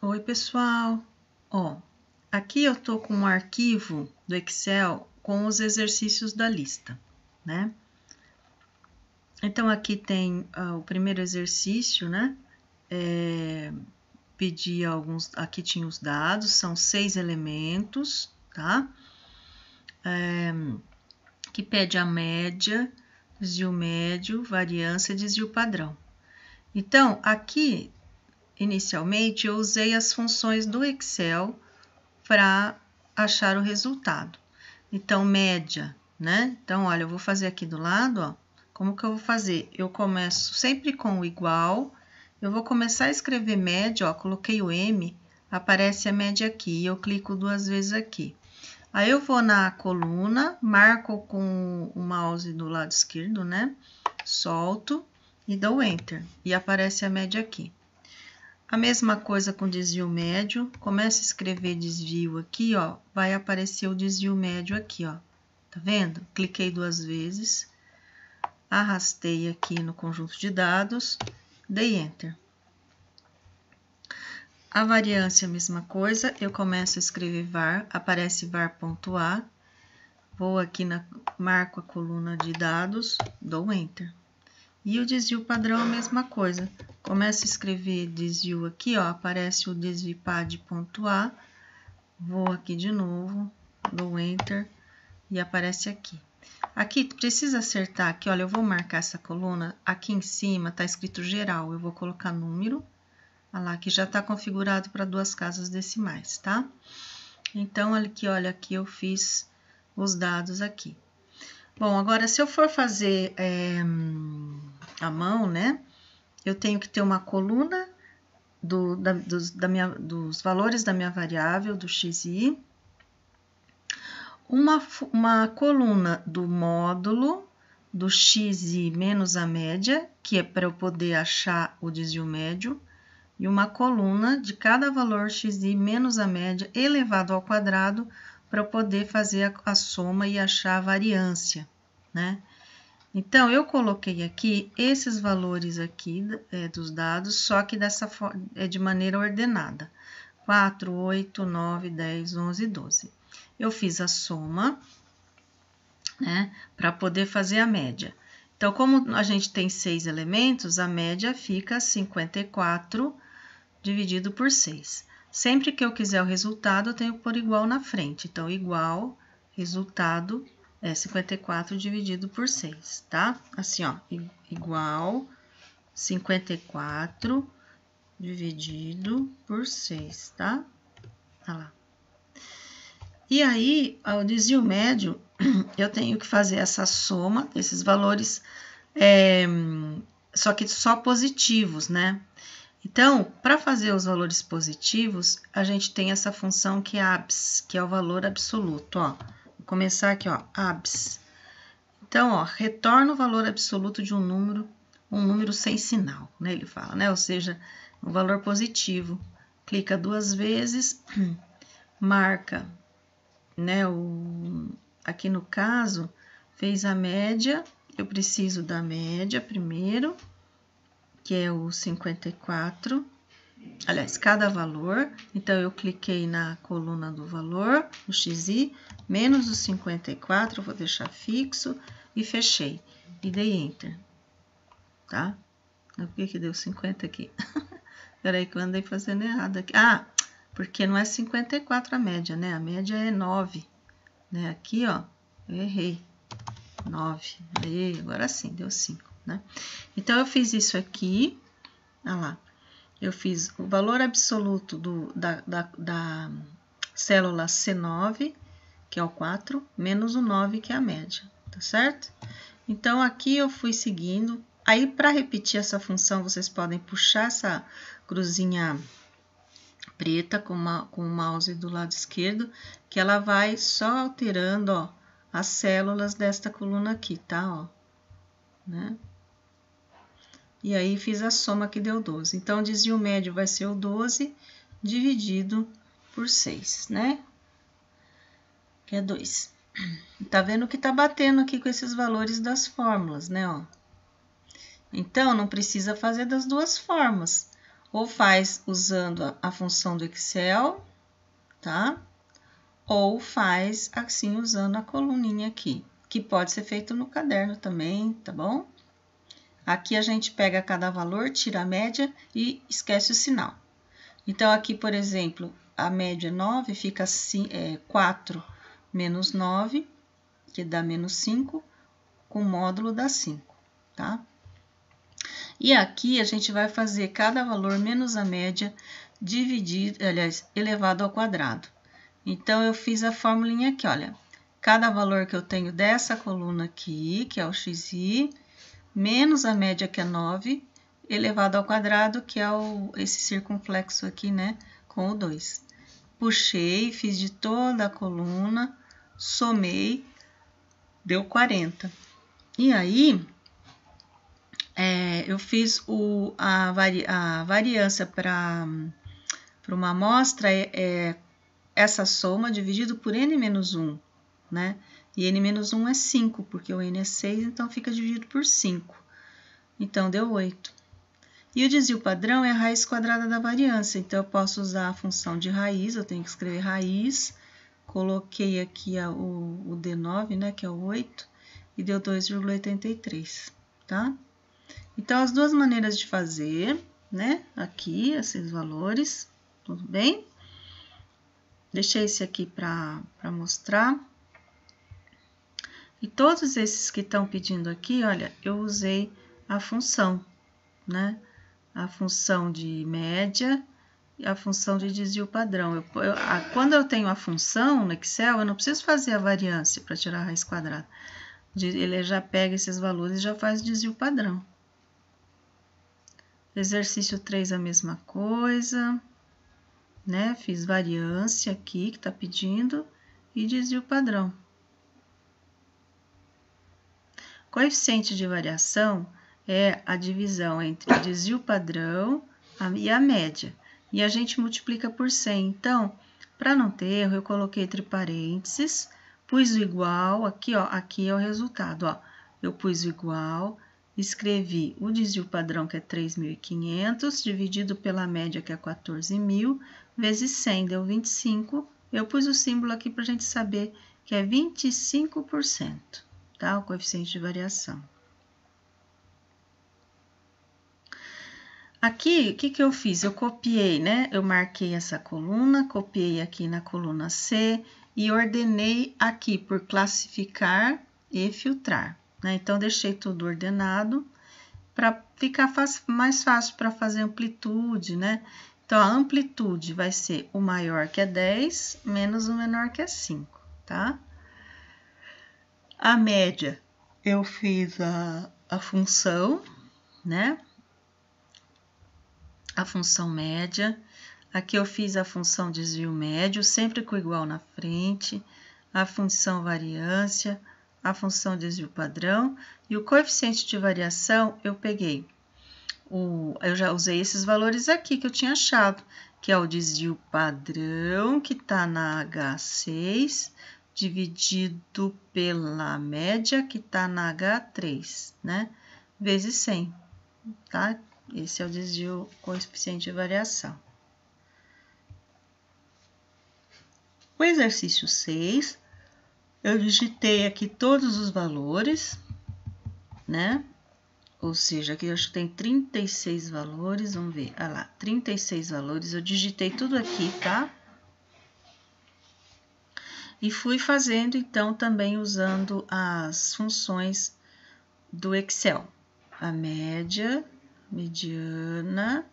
Oi, pessoal! Ó, aqui eu tô com um arquivo do Excel com os exercícios da lista, né? Então, aqui tem o primeiro exercício, né? Pedi alguns, aqui tinha os dados, são 6 elementos, tá? Que pede a média, desvio médio, variância e desvio padrão. Então, aqui, inicialmente, eu usei as funções do Excel para achar o resultado. Então, média, né? Então, olha, eu vou fazer aqui do lado, ó. Como que eu vou fazer? Eu começo sempre com o igual. Eu vou começar a escrever média, ó. Coloquei o M, aparece a média aqui. E eu clico 2 vezes aqui. Aí, eu vou na coluna, marco com o mouse do lado esquerdo, né? Solto e dou Enter. E aparece a média aqui. A mesma coisa com desvio médio, começa a escrever desvio aqui, ó, vai aparecer o desvio médio aqui, ó, tá vendo? Cliquei 2 vezes, arrastei aqui no conjunto de dados, dei Enter. A variância, a mesma coisa, eu começo a escrever var, aparece var.a, vou aqui, marco a coluna de dados, dou Enter. E o desvio padrão a mesma coisa. Começo a escrever desvio aqui, ó, aparece o desvipad.a, vou aqui de novo, dou Enter e aparece aqui. Aqui precisa acertar aqui, olha, eu vou marcar essa coluna, aqui em cima tá escrito geral, eu vou colocar número, olha lá, que já tá configurado para 2 casas decimais, tá? Então, olha aqui eu fiz os dados aqui. Bom, agora se eu for fazer a mão, né? Eu tenho que ter uma coluna dos valores da minha variável, do xi, uma coluna do módulo do xi menos a média, que é para eu poder achar o desvio médio, e uma coluna de cada valor xi menos a média elevado ao quadrado, para eu poder fazer a soma e achar a variância, né? Então, eu coloquei aqui esses valores aqui dos dados, só que dessa forma, de maneira ordenada. 4, 8, 9, 10, 11, 12. Eu fiz a soma, né, para poder fazer a média. Então, como a gente tem 6 elementos, a média fica 54 dividido por 6. Sempre que eu quiser o resultado, eu tenho que pôr igual na frente. Então, igual, resultado é 54 dividido por 6, tá? Assim, ó, igual 54 dividido por 6, tá? Olha lá. E aí, ao desvio médio, eu tenho que fazer essa soma desses valores, só que só positivos, né? Então, para fazer os valores positivos, a gente tem essa função que é ABS, que é o valor absoluto, ó. Vou começar aqui, ó, ABS. Então, ó, retorna o valor absoluto de um número sem sinal, né? Ele fala, né? Ou seja, um valor positivo. Clica 2 vezes, marca, né? Aqui no caso, fez a média, eu preciso da média primeiro, que é o 54, aliás, cada valor, então eu cliquei na coluna do valor, o xi, menos o 54, eu vou deixar fixo e fechei, e dei Enter, tá? Por que deu 50 aqui? Peraí que eu andei fazendo errado aqui. Ah, porque não é 54 a média, né? A média é 9, né? Aqui, ó, eu errei, 9, aí, agora sim, deu 5. Né? Então, eu fiz isso aqui, olha lá, eu fiz o valor absoluto da célula C9, que é o 4, menos o 9, que é a média, tá certo? Então, aqui eu fui seguindo, aí para repetir essa função, vocês podem puxar essa cruzinha preta com o mouse do lado esquerdo, que ela vai só alterando, ó, as células desta coluna aqui, tá? Ó, né? E aí, fiz a soma que deu 12. Então, o desvio médio vai ser o 12 dividido por 6, né? Que é 2. Tá vendo que tá batendo aqui com esses valores das fórmulas, né? Ó. Então, não precisa fazer das duas formas. Ou faz usando a função do Excel, tá? Ou faz assim usando a coluninha aqui, que pode ser feito no caderno também, tá bom? Aqui a gente pega cada valor, tira a média e esquece o sinal. Então, aqui, por exemplo, a média 9 fica 4 menos 9, que dá menos 5, com o módulo dá 5, tá? E aqui a gente vai fazer cada valor menos a média dividido, aliás, elevado ao quadrado. Então, eu fiz a formulinha aqui, olha. Cada valor que eu tenho dessa coluna aqui, que é o xi, menos a média, que é 9, elevado ao quadrado, que é esse circunflexo aqui, né, com o 2. Puxei, fiz de toda a coluna, somei, deu 40. E aí, eu fiz a variância para uma amostra, essa soma dividido por n-1, né? E n-1 é 5, porque o n é 6, então fica dividido por 5. Então, deu 8. E o desvio padrão é a raiz quadrada da variância. Então, eu posso usar a função de raiz, eu tenho que escrever raiz. Coloquei aqui o D9, né, que é o 8, e deu 2,83, tá? Então, as duas maneiras de fazer, né, aqui, esses valores, tudo bem? Deixei esse aqui para mostrar. E todos esses que estão pedindo aqui, olha, eu usei a função, né? A função de média e a função de desvio padrão. Quando eu tenho a função no Excel, eu não preciso fazer a variância para tirar a raiz quadrada. Ele já pega esses valores e já faz o desvio padrão. Exercício 3, a mesma coisa, né? Fiz variância aqui, que está pedindo, e desvio padrão. Coeficiente de variação é a divisão entre o desvio padrão e a média. E a gente multiplica por 100. Então, para não ter erro, eu coloquei entre parênteses, pus o igual, aqui, ó, aqui é o resultado, ó. Eu pus o igual, escrevi o desvio padrão, que é 3.500, dividido pela média, que é 14.000, vezes 100, deu 25. Eu pus o símbolo aqui para a gente saber que é 25%. Tá? O coeficiente de variação. Aqui, o que eu fiz? Eu copiei, né? Eu marquei essa coluna, copiei aqui na coluna C e ordenei aqui por classificar e filtrar, né? Então, deixei tudo ordenado para ficar mais fácil para fazer amplitude, né? Então, a amplitude vai ser o maior, que é 10, menos o menor, que é 5, tá? A média, eu fiz a função, né? A função média. Aqui eu fiz a função desvio médio, sempre com igual na frente. A função variância, a função desvio padrão. E o coeficiente de variação, eu peguei. Eu já usei esses valores aqui que eu tinha achado, que é o desvio padrão, que está na H6, dividido pela média, que está na H3, né? Vezes 100, tá? Esse é o desvio coeficiente de variação. O exercício 6, eu digitei aqui todos os valores, né? Ou seja, aqui eu acho que tem 36 valores, vamos ver, olha lá, 36 valores, eu digitei tudo aqui, tá? E fui fazendo, então, também usando as funções do Excel. A média, mediana,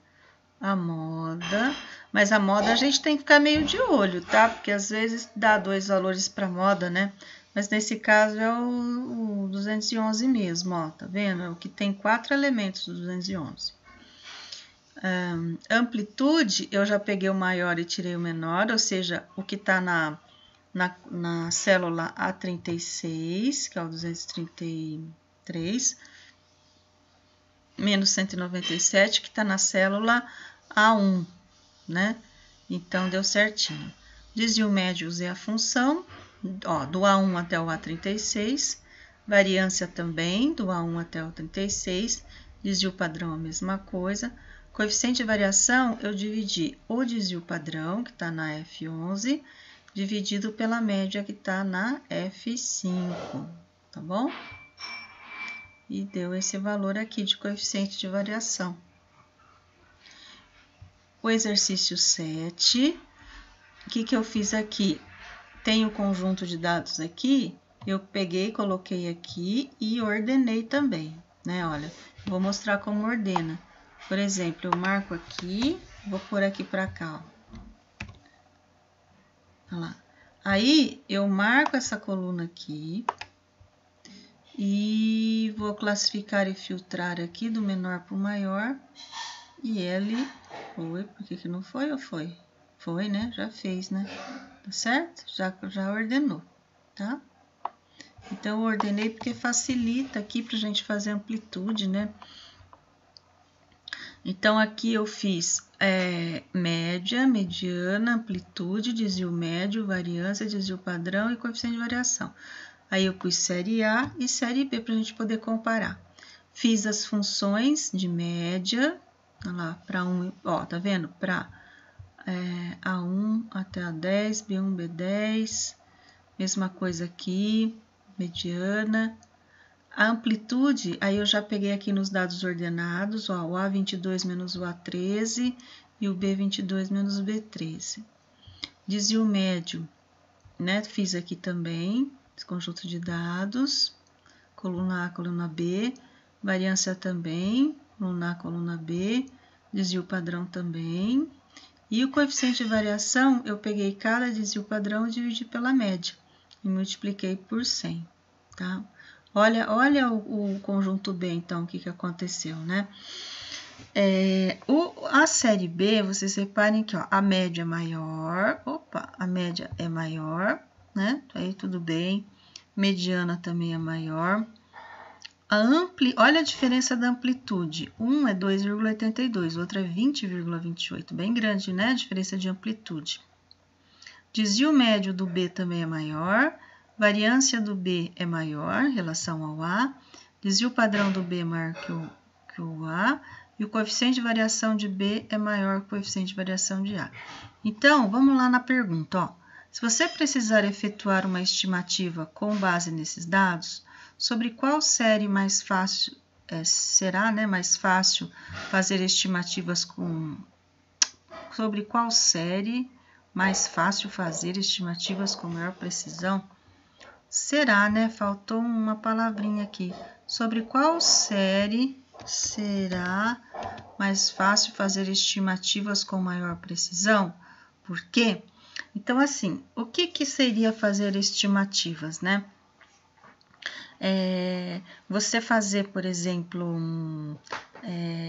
a moda. Mas a moda a gente tem que ficar meio de olho, tá? Porque às vezes dá 2 valores para moda, né? Mas nesse caso é o 211 mesmo, ó. Tá vendo? É o que tem 4 elementos do 211. Amplitude, eu já peguei o maior e tirei o menor, ou seja, o que tá na célula A36, que é o 233, menos 197, que está na célula A1, né? Então, deu certinho. Desvio médio, usei a função, ó, do A1 até o A36, variância também, do A1 até o 36, desvio padrão, a mesma coisa, Coeficiente de variação, eu dividi o desvio padrão, que está na F11, dividido pela média, que está na F5, tá bom? E deu esse valor aqui de coeficiente de variação. O exercício 7, o que eu fiz aqui? Tem o conjunto de dados aqui, eu peguei, coloquei aqui e ordenei também, né? Olha, vou mostrar como ordena. Por exemplo, eu marco aqui, vou pôr aqui para cá, ó. Olha lá. Aí, eu marco essa coluna aqui e vou classificar e filtrar aqui do menor para o maior. E L, foi, por que não foi ou foi? Foi, né? Já fez, né? Tá certo? Já ordenou, tá? Então, eu ordenei porque facilita aqui pra gente fazer amplitude, né? Então, aqui eu fiz média, mediana, amplitude, desvio médio, variância, desvio padrão e coeficiente de variação. Aí, eu pus série A e série B para a gente poder comparar. Fiz as funções de média, olha lá, para 1, ó, tá vendo? Para A1 até A10, B1, B10, mesma coisa aqui, mediana. A amplitude, aí eu já peguei aqui nos dados ordenados, ó, o A22 menos o A13 e o B22 menos o B13. Desvio médio, né? Fiz aqui também, esse conjunto de dados, coluna A, coluna B, variância também, coluna A, coluna B, desvio padrão também. E o coeficiente de variação, eu peguei cada desvio padrão e dividi pela média e multipliquei por 100, tá? Olha o conjunto B, então, o que aconteceu, né? A série B, vocês reparem que ó, a média é maior, a média é maior, né? Aí tudo bem. Mediana também é maior. Olha a diferença da amplitude. Um é 2,82, o outro é 20,28. Bem grande, né? A diferença de amplitude. Desvio médio do B também é maior. Variância do B é maior em relação ao A, desvio padrão do B é maior que o A, e o coeficiente de variação de B é maior que o coeficiente de variação de A. Então, vamos lá na pergunta, ó. Se você precisar efetuar uma estimativa com base nesses dados, sobre qual série mais fácil será, né, mais fácil fazer estimativas sobre qual série mais fácil fazer estimativas com maior precisão? Será, né? Faltou uma palavrinha aqui. Sobre qual série será mais fácil fazer estimativas com maior precisão? Por quê? Então, assim, o que seria fazer estimativas, né? Você fazer, por exemplo,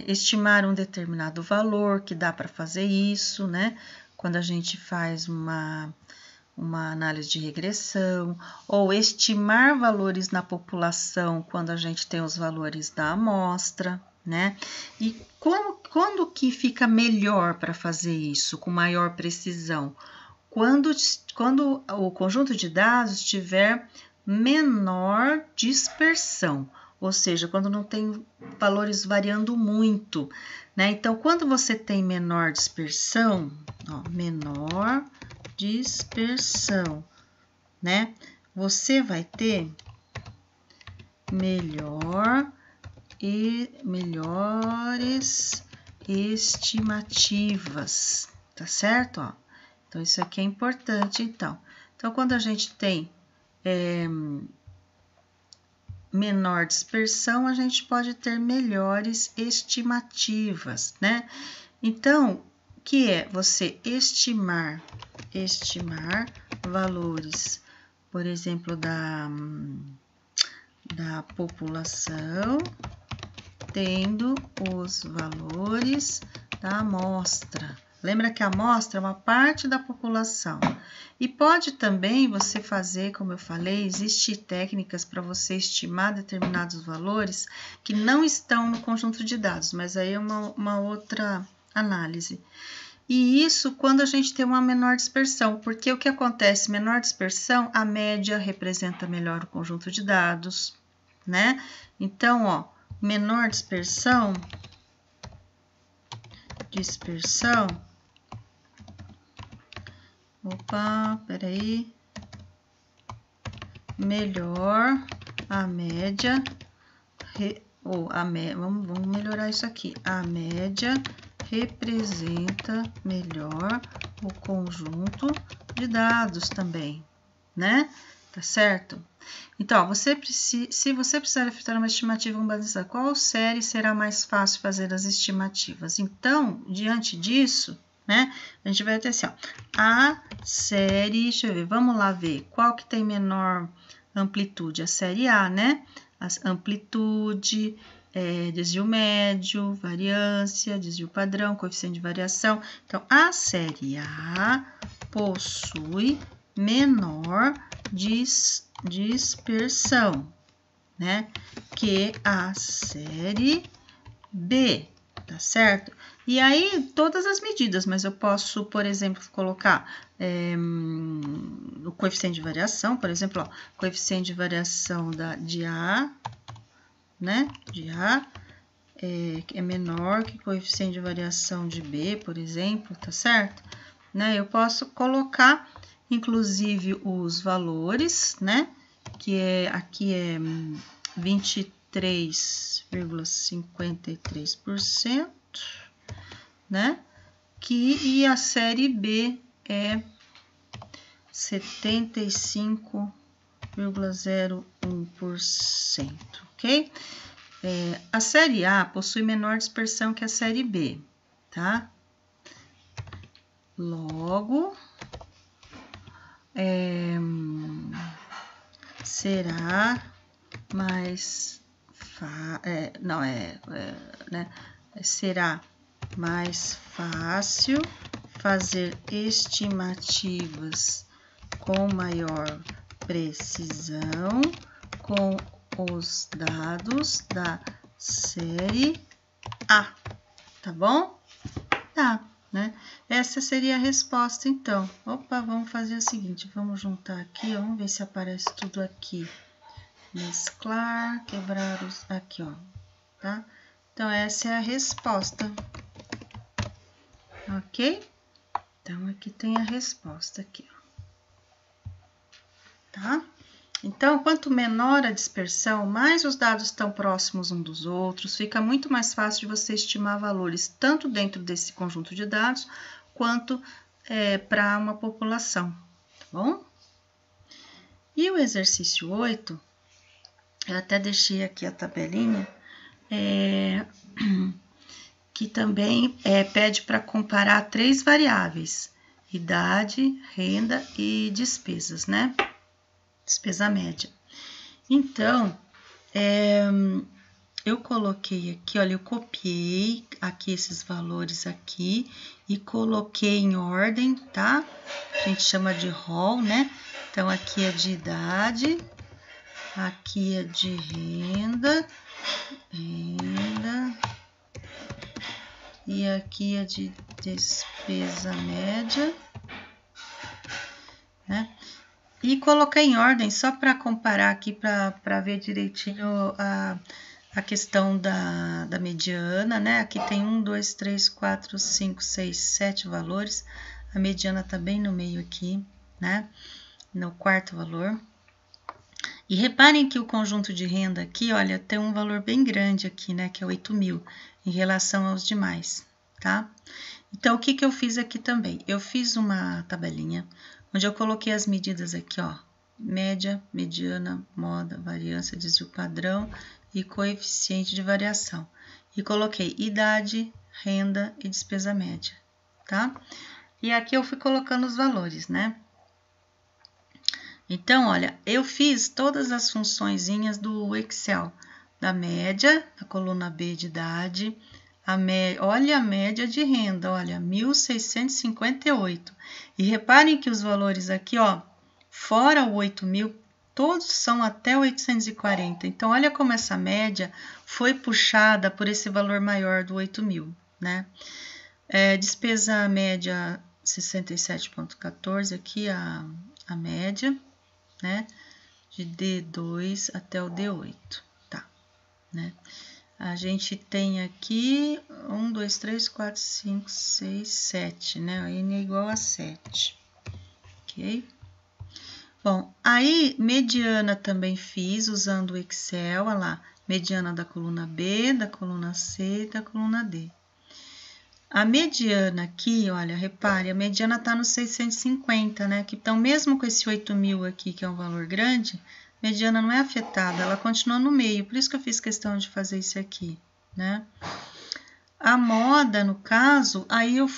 estimar um determinado valor, que dá para fazer isso, né? Quando a gente faz uma análise de regressão, ou estimar valores na população quando a gente tem os valores da amostra, né? E quando que fica melhor para fazer isso, com maior precisão? Quando o conjunto de dados tiver menor dispersão, ou seja, quando não tem valores variando muito, né? Então, quando você tem menor dispersão, ó, menor dispersão, né? Você vai ter melhores estimativas, tá certo? Ó, então, isso aqui é importante, então. Então, quando a gente tem menor dispersão, a gente pode ter melhores estimativas, né? Então, que é você estimar valores, por exemplo, da população, tendo os valores da amostra. Lembra que a amostra é uma parte da população. E pode também você fazer, como eu falei, existem técnicas para você estimar determinados valores que não estão no conjunto de dados, mas aí é uma outra análise. E isso quando a gente tem uma menor dispersão, porque o que acontece? Menor dispersão, a média representa melhor o conjunto de dados, né? Então, ó, menor dispersão dispersão, melhor a média, vamos melhorar isso aqui, a média representa melhor o conjunto de dados também, né? Tá certo? Então, ó, se você precisar efetuar uma estimativa com base nessa, qual série será mais fácil fazer as estimativas? Então, diante disso, né, a gente vai ter assim, ó, a série, deixa eu ver, vamos lá ver, qual que tem menor amplitude? A série A, né? A amplitude, desvio médio, variância, desvio padrão, coeficiente de variação. Então, a série A possui menor dispersão, né, que a série B, tá certo? E aí, todas as medidas, mas eu posso, por exemplo, colocar o coeficiente de variação, por exemplo, ó, coeficiente de variação de A, né, de A, é menor que coeficiente de variação de B, por exemplo, tá certo? Né, eu posso colocar, inclusive, os valores, né, que aqui é 23,53%, né, e a série B é 75,01%, ok? A série A possui menor dispersão que a série B, tá? Logo, será mais será mais fácil fazer estimativas com maior precisão com os dados da série A, tá bom? Tá, né? Essa seria a resposta, então. Opa, vamos fazer o seguinte, vamos juntar aqui, ó, vamos ver se aparece tudo aqui. Mesclar, quebrar os... aqui, ó, tá? Então, essa é a resposta, ok? Então, aqui tem a resposta aqui, ó. Tá? Então, quanto menor a dispersão, mais os dados estão próximos uns dos outros, fica muito mais fácil de você estimar valores tanto dentro desse conjunto de dados, quanto para uma população, tá bom? E o exercício 8, eu até deixei aqui a tabelinha, que também pede para comparar 3 variáveis, idade, renda e despesas, né? Despesa média. Então, eu coloquei aqui, olha, eu copiei aqui esses valores aqui e coloquei em ordem, tá? A gente chama de rol, né? Então, aqui é de idade, aqui é de renda, e aqui é de despesa média, né? E coloquei em ordem só para comparar aqui, para ver direitinho a questão da mediana, né? Aqui tem 1, 2, 3, 4, 5, 6, 7 valores. A mediana tá bem no meio aqui, né? No quarto valor. E reparem que o conjunto de renda aqui, olha, tem um valor bem grande aqui, né? Que é 8.000 em relação aos demais, tá? Então, o que que eu fiz aqui também? Eu fiz uma tabelinha onde eu coloquei as medidas aqui, ó, média, mediana, moda, variância, desvio padrão e coeficiente de variação. E coloquei idade, renda e despesa média, tá? E aqui eu fui colocando os valores, né? Então, olha, eu fiz todas as funçõezinhas do Excel, da média, a coluna B de idade, olha a média de renda, olha, 1.658. E reparem que os valores aqui, ó, fora o 8.000, todos são até 840. Então, olha como essa média foi puxada por esse valor maior do 8.000, né? Despesa média 67,14, aqui a média, né? De D2 até o D8, tá, né? A gente tem aqui 1, 2, 3, 4, 5, 6, 7, né? N é igual a 7, ok? Bom, aí mediana também fiz usando o Excel, olha lá, mediana da coluna B, da coluna C e da coluna D. A mediana aqui, olha, repare, a mediana está no 650, né? Então, mesmo com esse 8.000 aqui, que é um valor grande, a mediana não é afetada, ela continua no meio, por isso que eu fiz questão de fazer isso aqui, né? A moda, no caso, aí eu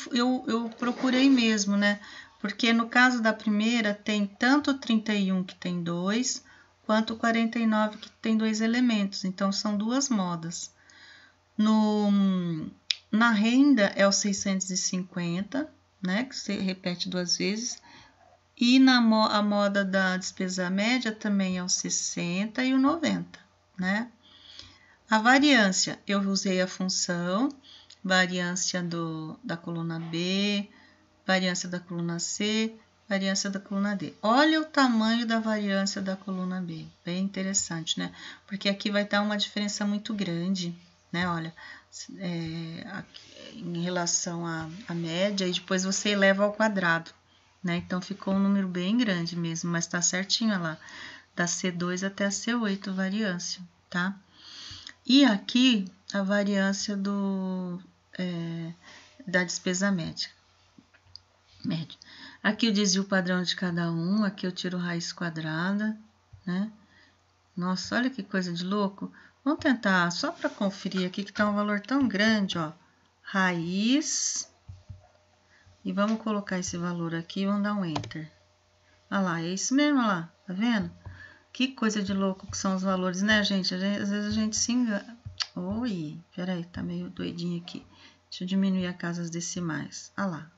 procurei mesmo, né? Porque no caso da primeira, tem tanto o 31 que tem 2, quanto o 49 que tem 2 elementos. Então, são duas modas. Na renda é o 650, né? Que você repete 2 vezes. E a moda da despesa média também é o 60 e o 90, né? A variância, eu usei a função, variância da coluna B, variância da coluna C, variância da coluna D. Olha o tamanho da variância da coluna B, bem interessante, né? Porque aqui vai dar uma diferença muito grande, né? Olha, em relação à média, e depois você eleva ao quadrado, né? Então, ficou um número bem grande mesmo, mas tá certinho, olha lá, da C2 até a C8 variância, tá? E aqui, a variância da despesa média. Aqui eu desvio o padrão de cada um, aqui eu tiro raiz quadrada, né? Nossa, olha que coisa de louco. Vamos tentar, só para conferir aqui que tá um valor tão grande, ó. Raiz. E vamos colocar esse valor aqui e vamos dar um Enter. Olha lá, é isso mesmo, olha lá, tá vendo? Que coisa de louco que são os valores, né, gente? Às vezes a gente se engana. Oi, peraí, tá meio doidinho aqui. Deixa eu diminuir a casas decimais. Olha lá.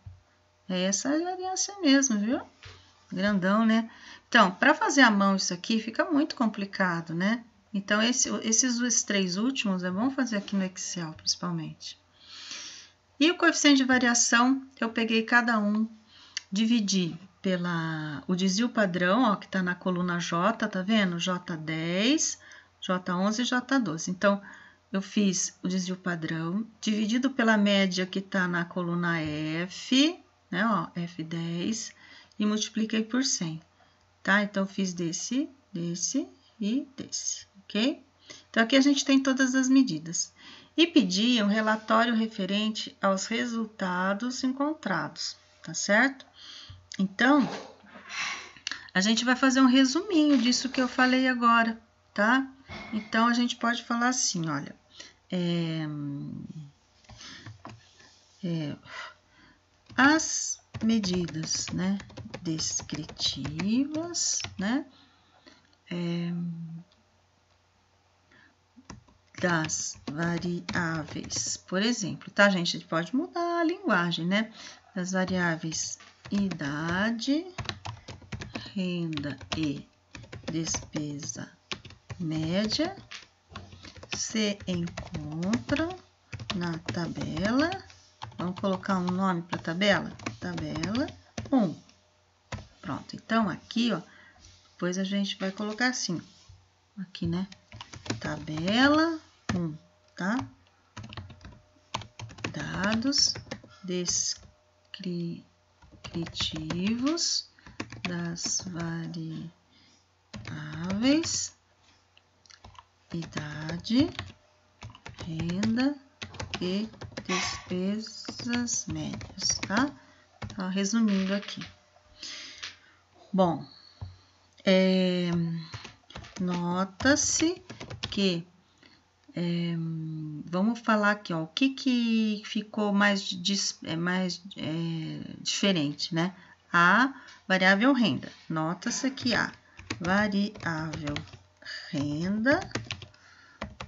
É essa a variância mesmo, viu? Grandão, né? Então, para fazer à mão isso aqui fica muito complicado, né? Então, esses 3 últimos é bom fazer aqui no Excel, principalmente. E o coeficiente de variação, eu peguei cada um, dividi o desvio padrão, ó, que tá na coluna J, tá vendo? J10, J11 e J12. Então, eu fiz o desvio padrão, dividido pela média que tá na coluna F, né, ó, F10, e multipliquei por 100, tá? Então, eu fiz desse e desse, ok? Então, aqui a gente tem todas as medidas. E pedi um relatório referente aos resultados encontrados, tá certo? Então, a gente vai fazer um resuminho disso que eu falei agora, tá? Então, a gente pode falar assim, olha, as medidas, né, descritivas, né, das variáveis, por exemplo, tá, gente? A gente pode mudar a linguagem, né? Das variáveis idade, renda e despesa média se encontram na tabela. Vamos colocar um nome para a tabela? Tabela 1. Pronto, então aqui, ó, depois a gente vai colocar assim, aqui, né? Tabela 1, tá? Dados descritivos das variáveis idade, renda e despesas médias, tá? Tá, resumindo aqui. Bom, nota-se que vamos falar aqui, ó, o que ficou mais diferente, né? A variável renda. Nota-se que a variável renda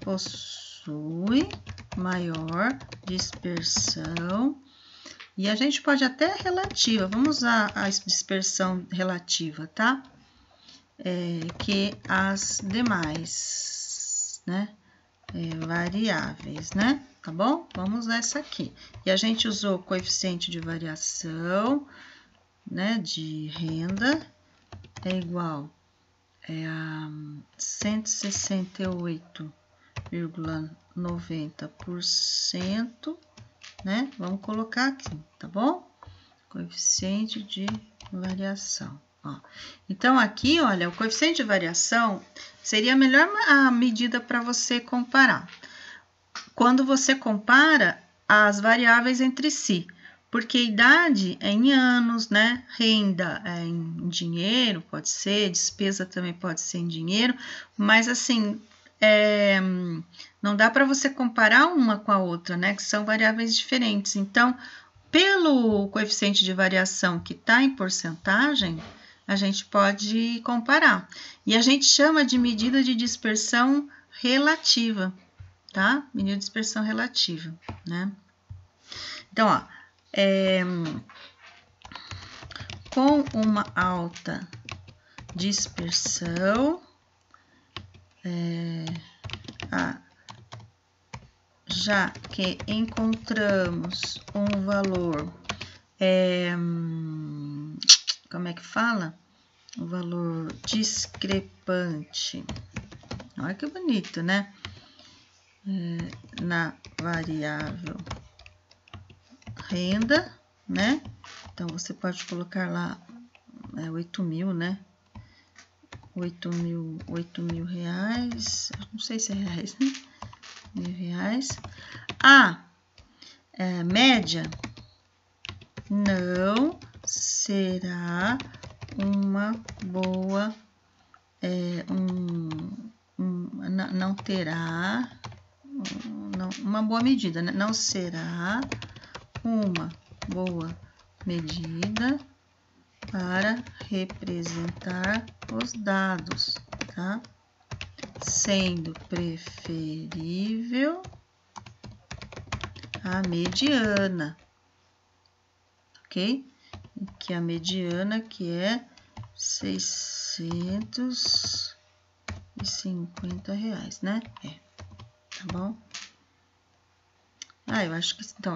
possui maior dispersão, e a gente pode até relativa, vamos usar a dispersão relativa, tá? Que as demais, né? Variáveis, né? Tá bom? Vamos usar essa aqui. E a gente usou coeficiente de variação, né? De renda é igual a 168,9 90%, né? Vamos colocar aqui, tá bom? Coeficiente de variação. Ó. Então, aqui, olha, o coeficiente de variação seria a melhor medida para você comparar. Quando você compara as variáveis entre si, porque idade é em anos, né? Renda é em dinheiro, pode ser, despesa também pode ser em dinheiro, mas assim, não dá para você comparar uma com a outra, né? Que são variáveis diferentes. Então, pelo coeficiente de variação que está em porcentagem, a gente pode comparar. E a gente chama de medida de dispersão relativa, tá? Medida de dispersão relativa, né? Então, ó, com uma alta dispersão, já que encontramos um valor, como é que fala? Um valor discrepante. Olha que bonito, né? Na variável renda, né? Então, você pode colocar lá 8.000, né? 8.000 reais, não sei se é reais, né? R$1.000. A média não será uma boa, não terá uma boa medida, né? Não será uma boa medida para representar os dados, tá? Sendo preferível a mediana, ok? Que a mediana que é R$650, né? Tá bom? Eu acho que então